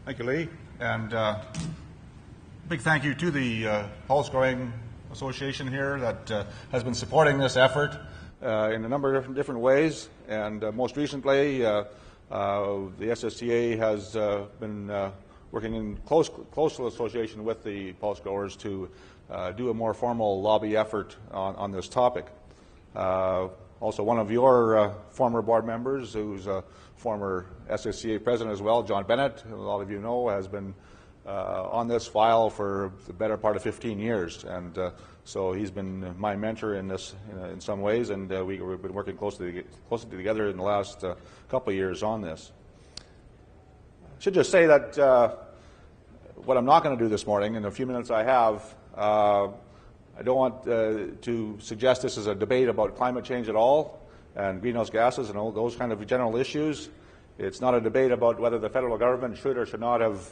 Thank you, Lee. And big thank you to the Pulse Growing Association here that has been supporting this effort in a number of different ways. And most recently, the SSCA has been working in close association with the pulse growers to do a more formal lobby effort on this topic. Also, one of your former board members, who's a former SSCA president as well, John Bennett, who a lot of you know, has been on this file for the better part of 15 years. And so he's been my mentor in this in some ways, and we've been working closely together in the last couple of years on this. I should just say that what I'm not going to do this morning, in the few minutes I have, I don't want to suggest this is a debate about climate change at all and greenhouse gases and all those kind of general issues. It's not a debate about whether the federal government should or should not have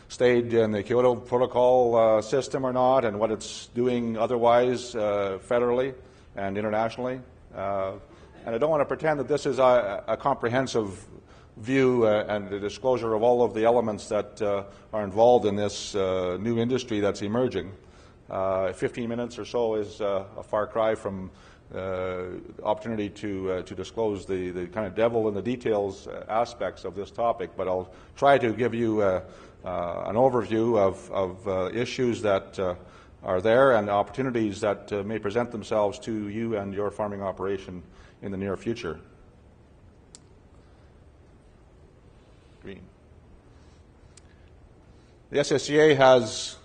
stayed in the Kyoto Protocol system or not, and what it's doing otherwise federally and internationally. And I don't want to pretend that this is a comprehensive view and the disclosure of all of the elements that are involved in this new industry that's emerging. 15 minutes or so is a far cry from opportunity to disclose the kind of devil in the details aspects of this topic, but I'll try to give you an overview of issues that are there and opportunities that may present themselves to you and your farming operation in the near future. Green. The SSCA has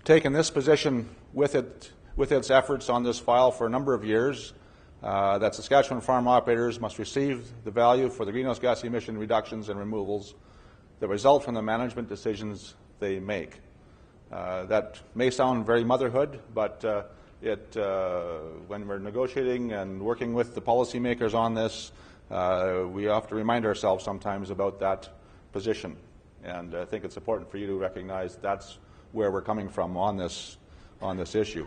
taken this position with its efforts on this file for a number of years, that Saskatchewan farm operators must receive the value for the greenhouse gas emission reductions and removals that result from the management decisions they make. That may sound very motherhood, but when we're negotiating and working with the policymakers on this, we have to remind ourselves sometimes about that position. And I think it's important for you to recognize that's where we're coming from on this issue.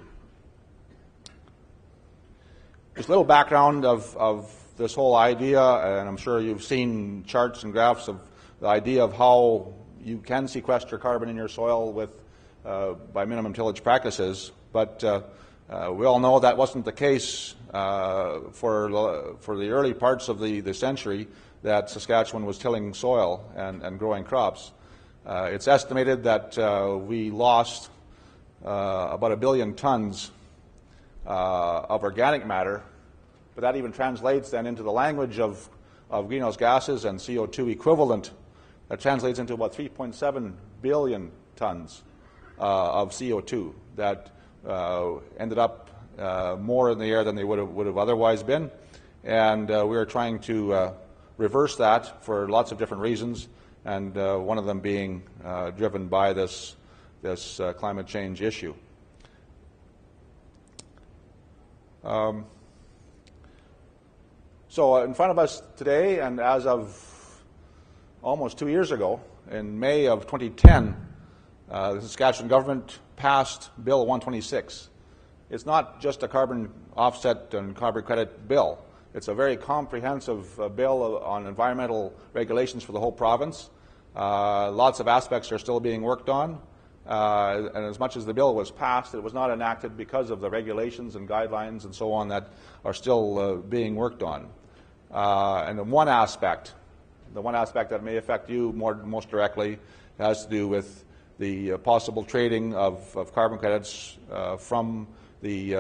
Just a little background of this whole idea, and I'm sure you've seen charts and graphs of the idea of how you can sequester carbon in your soil with by minimum tillage practices. But we all know that wasn't the case for the early parts of the century that Saskatchewan was tilling soil and growing crops. It's estimated that we lost about 1 billion tons of organic matter, but that even translates then into the language of greenhouse gases and CO2 equivalent. That translates into about 3.7 billion tons of CO2 that ended up more in the air than they would have otherwise been. And we are trying to reverse that for lots of different reasons, and one of them being driven by this climate change issue. So in front of us today, and as of almost 2 years ago, in May of 2010, the Saskatchewan government passed Bill 126. It's not just a carbon offset and carbon credit bill. It's a very comprehensive bill on environmental regulations for the whole province. Lots of aspects are still being worked on. And as much as the bill was passed, it was not enacted because of the regulations and guidelines and so on that are still being worked on. And the one aspect that may affect you most directly has to do with the possible trading of carbon credits from the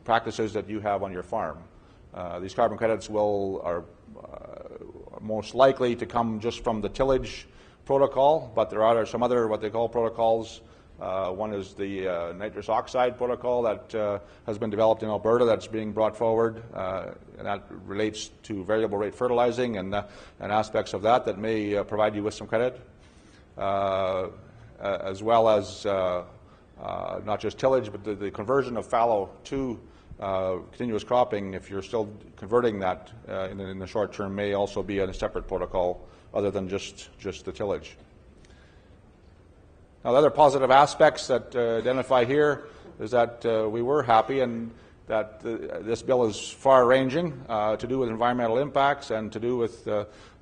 practices that you have on your farm. These carbon credits are most likely to come just from the tillage protocol, but there are some other what they call protocols. One is the nitrous oxide protocol that has been developed in Alberta that's being brought forward, and that relates to variable rate fertilizing and aspects of that may provide you with some credit, as well as not just tillage, but the conversion of fallow to continuous cropping, if you're still converting that in the short term, may also be a separate protocol other than just the tillage. Now, the other positive aspects that identify here is that we were happy, and that this bill is far-ranging to do with environmental impacts and to do with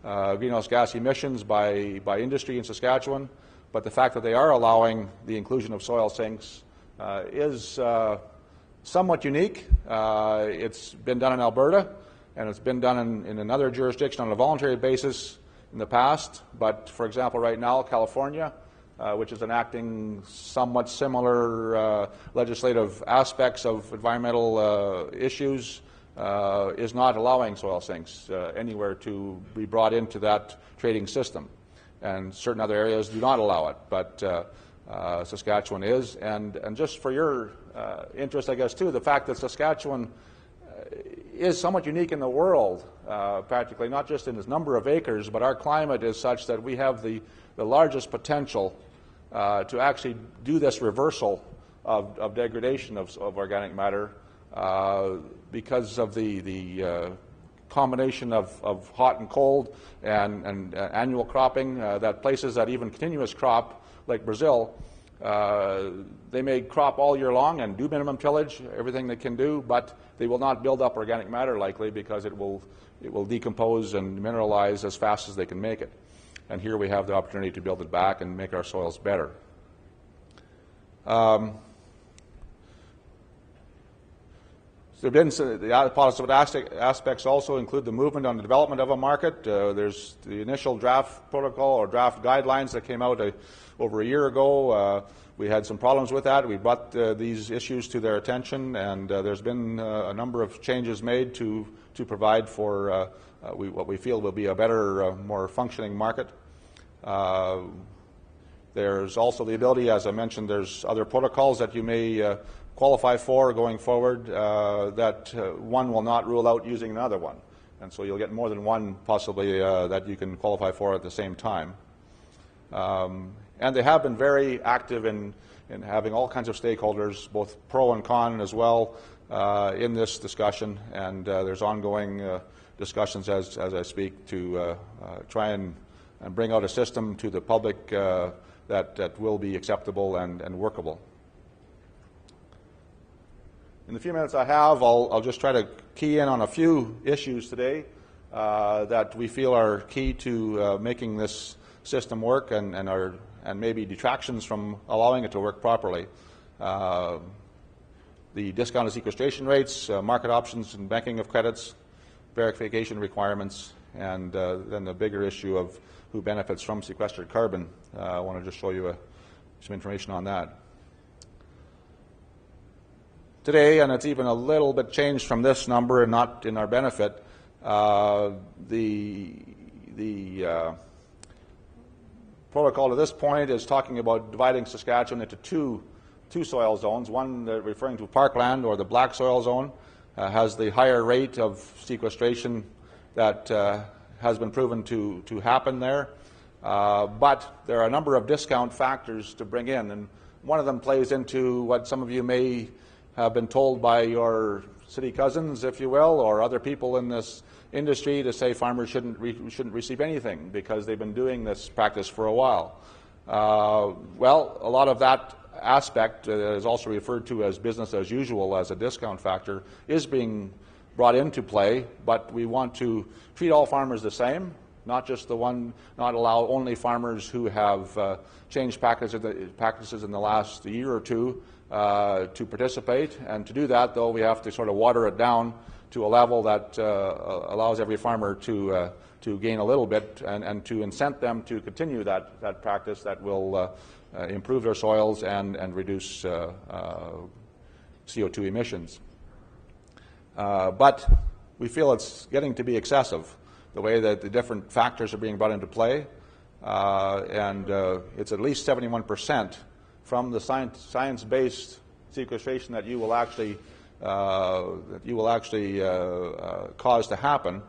greenhouse gas emissions by industry in Saskatchewan. But the fact that they are allowing the inclusion of soil sinks is somewhat unique. It's been done in Alberta, and it's been done in another jurisdiction on a voluntary basis in the past. But, for example, right now, California, which is enacting somewhat similar legislative aspects of environmental issues, is not allowing soil sinks anywhere to be brought into that trading system. And certain other areas do not allow it, but Saskatchewan is. And just for your interest, I guess, too, the fact that Saskatchewan is somewhat unique in the world, practically, not just in its number of acres, but our climate is such that we have the largest potential to actually do this reversal of degradation of organic matter because of the combination of hot and cold and annual cropping, that places that even continuous crop, like Brazil, they may crop all year long and do minimum tillage, everything they can do, but they will not build up organic matter likely because it will decompose and mineralize as fast as they can make it. And here we have the opportunity to build it back and make our soils better. There have been the positive aspects also include the movement on the development of a market. There's the initial draft protocol or draft guidelines that came out over a year ago. We had some problems with that. We brought these issues to their attention, and there's been a number of changes made to provide for what we feel will be a better, more functioning market. There's also the ability, as I mentioned, there's other protocols that you may qualify for going forward that one will not rule out using another one. And so you'll get more than one possibly that you can qualify for at the same time. And they have been very active in having all kinds of stakeholders, both pro and con as well, in this discussion. And there's ongoing discussions as I speak to try and bring out a system to the public that will be acceptable and workable. In the few minutes I have, I'll just try to key in on a few issues today that we feel are key to making this system work and maybe detractions from allowing it to work properly. The discounted sequestration rates, market options and banking of credits, verification requirements, and then the bigger issue of who benefits from sequestered carbon. I want to just show you some information on that. Today, and it's even a little bit changed from this number and not in our benefit, the protocol to this point is talking about dividing Saskatchewan into two soil zones. One referring to parkland or the black soil zone has the higher rate of sequestration that has been proven to happen there. But there are a number of discount factors to bring in, and one of them plays into what some of you may have been told by your city cousins, if you will, or other people in this industry to say farmers shouldn't receive anything because they've been doing this practice for a while. Well, a lot of that aspect is also referred to as business as usual as a discount factor is being brought into play, but we want to treat all farmers the same, not just not allow only farmers who have changed practices in the last year or two to participate. And to do that, though, we have to sort of water it down to a level that allows every farmer to gain a little bit and to incent them to continue that practice that will improve their soils and reduce CO2 emissions. But we feel it's getting to be excessive, the way that the different factors are being brought into play. And it's at least 71% from the science-based sequestration that you will actually cause to happen.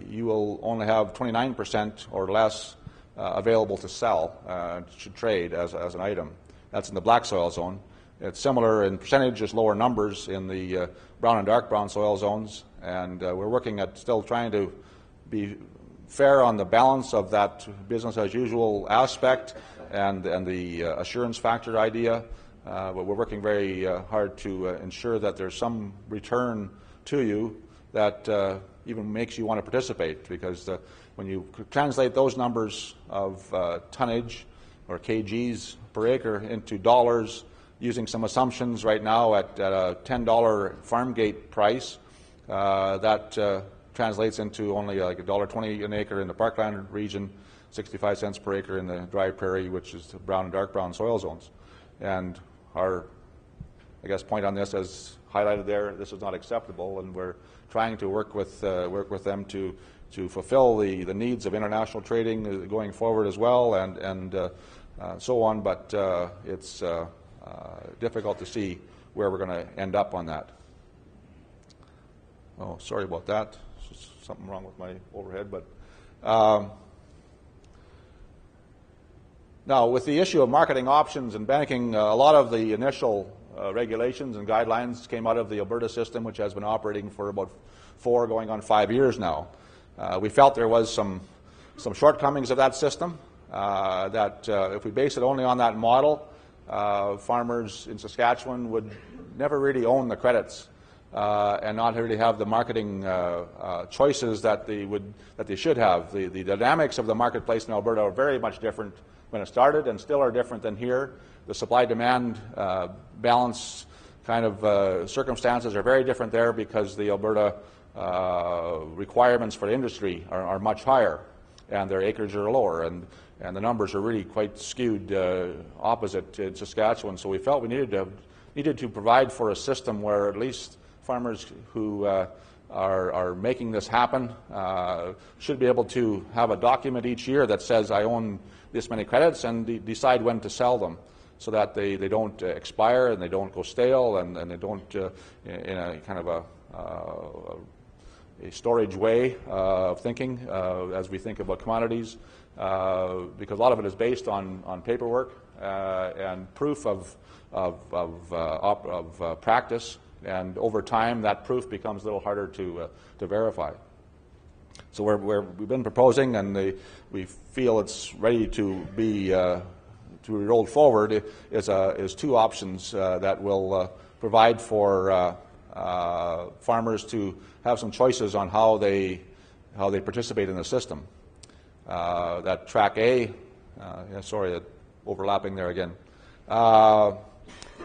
You will only have 29% or less available to sell, to trade as an item. That's in the black soil zone. It's similar in percentage, just lower numbers in the brown and dark brown soil zones. And we're working at still trying to be fair on the balance of that business as usual aspect and the assurance factor idea. but we're working very hard to ensure that there's some return to you that even makes you want to participate, because when you translate those numbers of tonnage or kgs per acre into dollars, using some assumptions right now at a $10 farm gate price, that translates into only like $1.20 an acre in the parkland region, 65 cents per acre in the dry prairie, which is the brown and dark brown soil zones. And our, I guess, point on this, as highlighted there, this is not acceptable, and we're trying to work with them to fulfill the needs of international trading going forward as well, and so on. But it's difficult to see where we're going to end up on that. Oh, sorry about that. There's something wrong with my overhead, but. Now, with the issue of marketing options and banking, a lot of the initial regulations and guidelines came out of the Alberta system, which has been operating for about 4 going on 5 years now. We felt there was some shortcomings of that system, that if we base it only on that model, farmers in Saskatchewan would never really own the credits and not really have the marketing choices that they should have. The dynamics of the marketplace in Alberta are very much different when it started, and still are different than here. The supply-demand balance kind of circumstances are very different there, because the Alberta requirements for the industry are much higher, and their acreage are lower, and the numbers are really quite skewed opposite in Saskatchewan. So we felt we needed to provide for a system where at least farmers who are making this happen should be able to have a document each year that says, I own this many credits, and decide when to sell them, so that they don't expire and they don't go stale, and they don't in a kind of a storage way of thinking as we think about commodities, because a lot of it is based on paperwork and proof of practice, and over time that proof becomes a little harder to verify. So we've been proposing, and we feel it's ready to be rolled forward, is 2 options that will provide for farmers to have some choices on how they participate in the system. That track A, overlapping there again.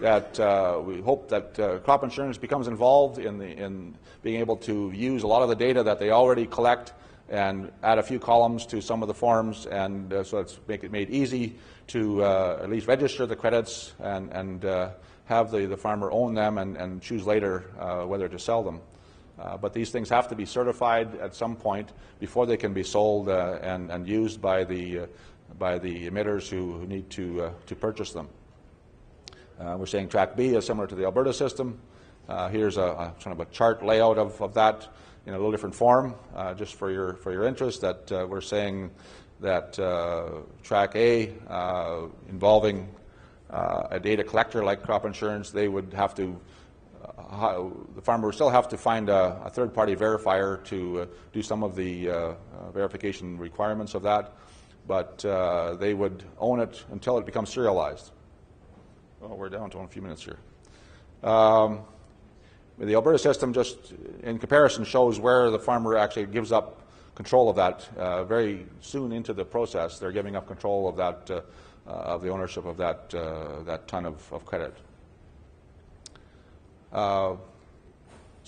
That we hope that crop insurance becomes involved in being able to use a lot of the data that they already collect and add a few columns to some of the forms, and so it's make it made easy to at least register the credits and have the farmer own them and choose later whether to sell them. But these things have to be certified at some point before they can be sold and used by the emitters who need to purchase them. We're saying track B is similar to the Alberta system. Here's a kind of a chart layout of that in a little different form, just for your interest. That we're saying that track A, involving a data collector like crop insurance, they would have to. The farmer would still have to find a third-party verifier to do some of the verification requirements of that, but they would own it until it becomes serialized. Well, we're down to a few minutes here. The Alberta system, just in comparison, shows where the farmer actually gives up control of that very soon into the process. They're giving up control of that, of the ownership of that ton of credit. So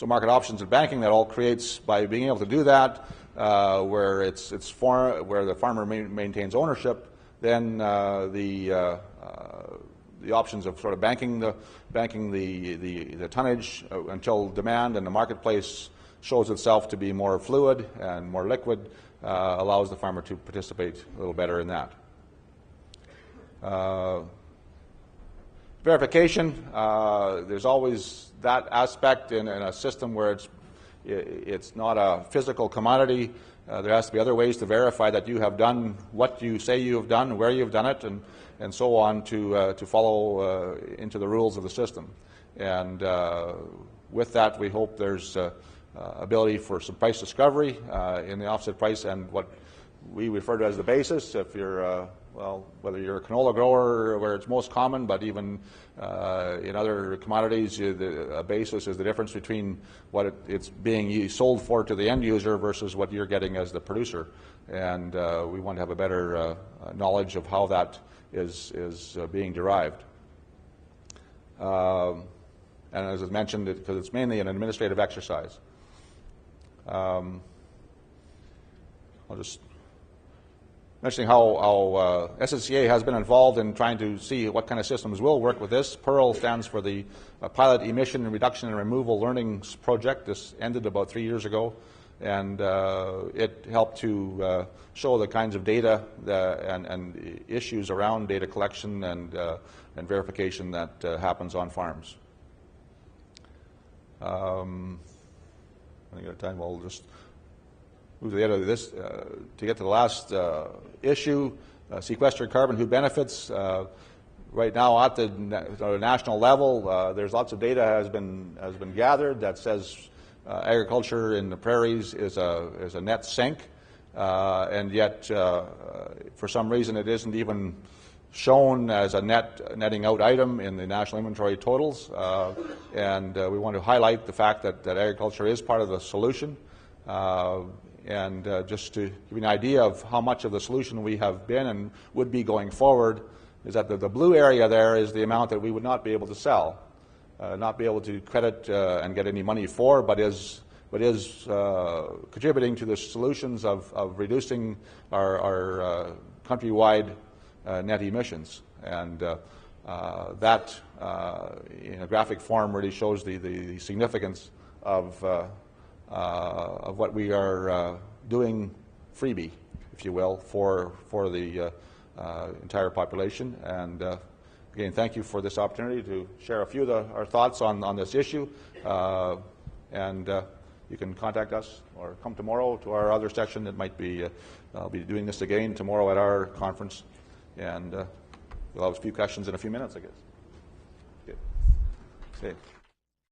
market options and banking, that all creates, by being able to do that, where where the farmer maintains ownership, then the options of sort of banking the tonnage until demand and the marketplace shows itself to be more fluid and more liquid, allows the farmer to participate a little better in that. Verification, there's always that aspect in a system where it's not a physical commodity. There has to be other ways to verify that you have done what you say you have done, where you've done it, and so on, to follow into the rules of the system. And with that, we hope there's ability for some price discovery in the offset price and what we refer to as the basis. If you're well, whether you're a canola grower where it's most common, but even in other commodities, a basis is the difference between what it's being sold for to the end user versus what you're getting as the producer. And we want to have a better knowledge of how that is being derived. And as I mentioned, because it's mainly an administrative exercise. I'll just mentioning how SSCA has been involved in trying to see what kind of systems will work with this. PEARL stands for the Pilot Emission Reduction and Removal Learnings Project. This ended about 3 years ago, and it helped to show the kinds of data and issues around data collection and verification that happens on farms. Running out of time, we'll just move to the end of this. To get to the last issue, sequestered carbon, who benefits? Right now, at the national level, there's lots of data has been gathered that says agriculture in the prairies is a net sink, and yet for some reason it isn't even shown as a netting out item in the national inventory totals. And we want to highlight the fact that agriculture is part of the solution. And just to give you an idea of how much of the solution we have been and would be going forward, is that the blue area there is the amount that we would not be able to sell, not be able to credit and get any money for, but is contributing to the solutions of reducing our countrywide net emissions. And that, in a graphic form, really shows the significance of what we are doing freebie, if you will, for the entire population. And again, thank you for this opportunity to share a few of our thoughts on this issue. And you can contact us or come tomorrow to our other section. It might be, I'll be doing this again tomorrow at our conference. And we'll have a few questions in a few minutes, I guess. Okay.